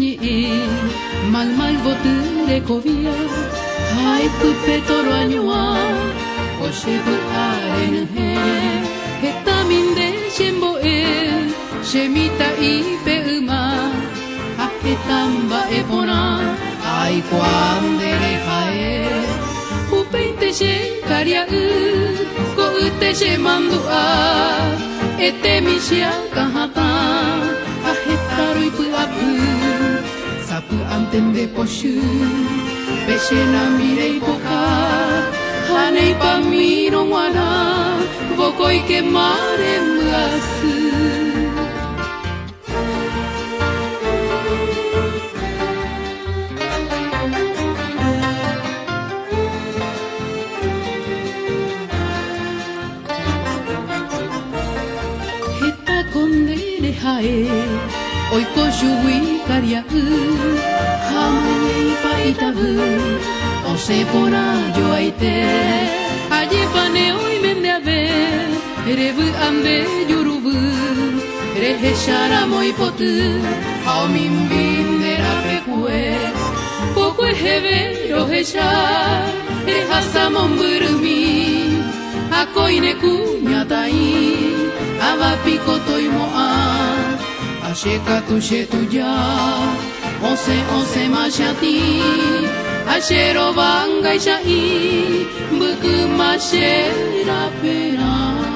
ni mal botu de covia hai pupe toro anua o shebu aren he hetamin de shembo shemita ipe uma ahetamba epona ai kwandere hae upente she karia ko ute she mandua ete misia kahata ahetaru ipu apu sapu antende poshu peshe na mirei poka hanei pamino wana vokoi ke mare muasu oiko shui karia hamai paitavu ose pona yo aite aye pane oi mende ave revu ande yuruvu rehe shara moi potu hao min bindera pekue poco heve rohesha hasa momburumi akoine kunyatai ava pico toimoa Asheka tu shetuya, onse mashati, ashero banga ishai, buku mashera pera.